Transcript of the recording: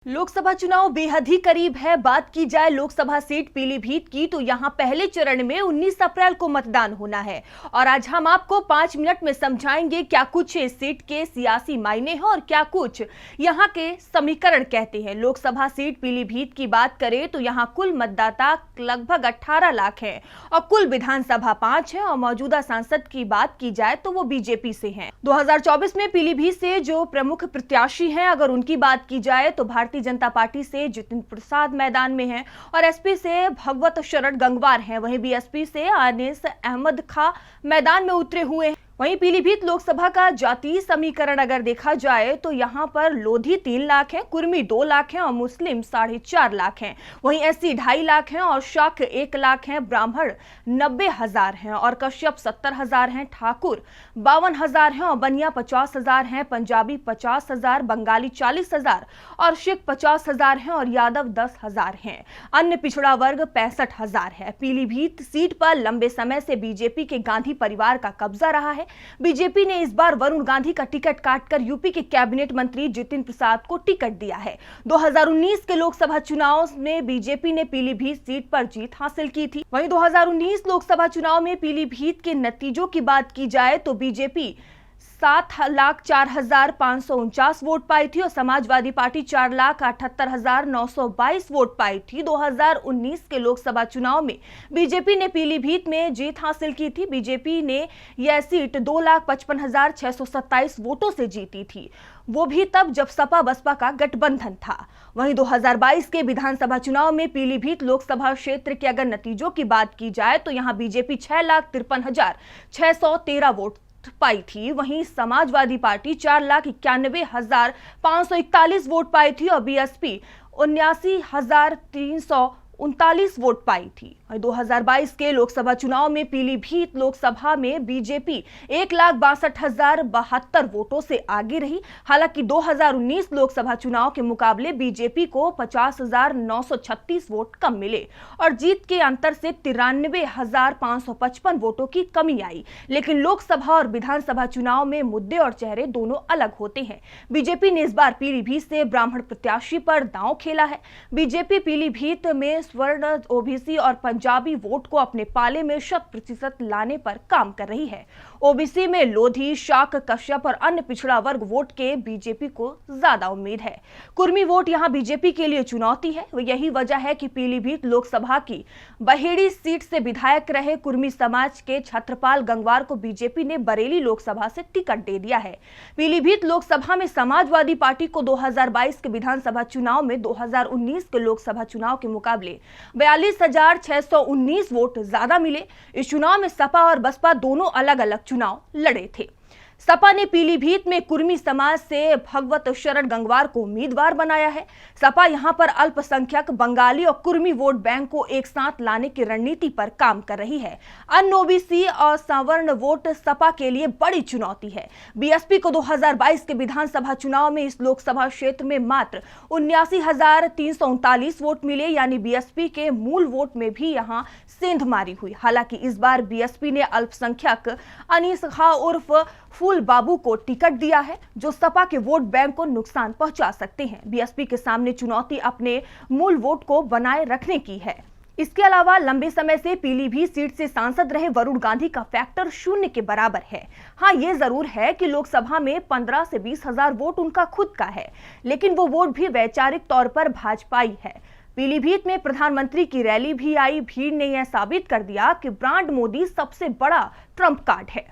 लोकसभा चुनाव बेहद ही करीब है। बात की जाए लोकसभा सीट पीलीभीत की तो यहां पहले चरण में 19 अप्रैल को मतदान होना है और आज हम आपको 5 मिनट में समझाएंगे क्या कुछ इस सीट के सियासी मायने हैं और क्या कुछ यहां के समीकरण कहते हैं। लोकसभा सीट पीलीभीत की बात करें तो यहां कुल मतदाता लगभग 18 लाख हैं और कुल विधानसभा 5 है और मौजूदा सांसद की बात की जाए तो वो बीजेपी से हैं। 2024 में पीलीभीत से जो प्रमुख प्रत्याशी हैं, अगर उनकी बात की जाए तो भारतीय जनता पार्टी से जितिन प्रसाद मैदान में हैं और एसपी से भगवत शरण गंगवार हैं। वहीं बीएसपी से अनीस अहमद खां मैदान में उतरे हुए हैं। वहीं पीलीभीत लोकसभा का जातीय समीकरण अगर देखा जाए तो यहां पर लोधी 3 लाख हैं, कुर्मी 2 लाख हैं और मुस्लिम 4.5 लाख हैं। वहीं एससी 2.5 लाख हैं और शाक्त 1 लाख हैं, ब्राह्मण 90,000 हैं और कश्यप 70,000 हैं, ठाकुर 52,000 हैं और बनिया 50,000 हैं, पंजाबी 50,000, बंगाली 40,000 और सिख 50,000 हैं और यादव 10,000 हैं। अन्य पिछड़ा वर्ग 65,000 है। पीलीभीत सीट पर लंबे समय से बीजेपी के गांधी परिवार का कब्जा रहा है। बीजेपी ने इस बार वरुण गांधी का टिकट काटकर यूपी के कैबिनेट मंत्री जितिन प्रसाद को टिकट दिया है। 2019 के लोकसभा चुनाव में बीजेपी ने पीलीभीत सीट पर जीत हासिल की थी। वहीं 2019 लोकसभा चुनाव में पीलीभीत के नतीजों की बात की जाए तो बीजेपी 7,04,549 वोट पाई थी और समाजवादी पार्टी 4,78,922 वोट पाई थी। 2019 के लोकसभा चुनाव में बीजेपी ने पीलीभीत में जीत हासिल की थी। बीजेपी ने यह सीट 2,55,627 वोटों से जीती थी, वो भी तब जब सपा बसपा का गठबंधन था। वहीं 2022 के विधानसभा चुनाव में पीलीभीत लोकसभा क्षेत्र के अगर नतीजों की बात की जाए तो यहां बीजेपी 6,53,613 वोट पाई थी। वहीं समाजवादी पार्टी 4,91,541 वोट पाई थी और बीएसपी 79,339 वोट पाई थी। 2022 के लोकसभा चुनाव में पीलीभीत लोकसभा में बीजेपी 1,62,072 वोटों से आगे रही। हालांकि 2019 लोकसभा चुनाव के मुकाबले बीजेपी को 50,936 वोट कम मिले और जीत के अंतर से 93,555 वोटों की कमी आई। लेकिन लोकसभा और विधानसभा चुनाव में मुद्दे और चेहरे दोनों अलग होते हैं। बीजेपी ने इस बार पीलीभीत से ब्राह्मण प्रत्याशी पर दांव खेला है। बीजेपी पीलीभीत में स्वर्ण, ओबीसी और पंजाबी वोट को अपने पाले में 100% लाने पर काम कर रही है। ओबीसी में लोधी, शाक, कश्यप और अन्य पिछड़ा वर्ग वोट के बीजेपी को ज्यादा उम्मीद है। कुर्मी वोट यहां बीजेपी के लिए चुनौती है। यही वजह है कि पीलीभीत लोकसभा की बहेड़ी सीट से विधायक रहे कुर्मी समाज के छत्रपाल गंगवार को बीजेपी ने बरेली लोकसभा से टिकट दे दिया है। पीलीभीत लोकसभा में समाजवादी पार्टी को 2022 के विधानसभा चुनाव में 2019 के लोकसभा चुनाव के मुकाबले 42,619 वोट ज्यादा मिले। इस चुनाव में सपा और बसपा दोनों अलग अलग चुनाव लड़े थे। सपा ने पीलीभीत में कुर्मी समाज से भगवत शरण गंगवार को उम्मीदवार बनाया है। सपा यहां पर अल्पसंख्यक बंगाली और कुर्मी वोट बैंक को एक साथ लाने की रणनीति पर काम कर रही है। अन्य ओबीसी और सवर्ण वोट सपा के लिए बड़ी चुनौती है। बीएसपी को 2022 के विधानसभा चुनाव में इस लोकसभा क्षेत्र में मात्र 79,339 वोट मिले, यानी बीएसपी के मूल वोट में भी यहां सेंधमारी हुई। हालांकि इस बार बीएसपी ने अल्पसंख्यक अनीस खां उर्फ फूल बाबू को टिकट दिया है, जो सपा के वोट बैंक को नुकसान पहुंचा सकते हैं। बीएसपी के सामने चुनौती अपने मूल वोट को बनाए रखने की है। इसके अलावा लंबे समय से पीलीभीत सीट से सांसद रहे वरुण गांधी का फैक्टर 0 के बराबर है। हाँ, ये जरूर है कि लोकसभा में 15 से 20,000 वोट उनका खुद का है, लेकिन वो वोट भी वैचारिक तौर पर भाजपाई है। पीलीभीत में प्रधानमंत्री की रैली भी आई। भीड़ ने यह साबित कर दिया कि ब्रांड मोदी सबसे बड़ा ट्रंप कार्ड है।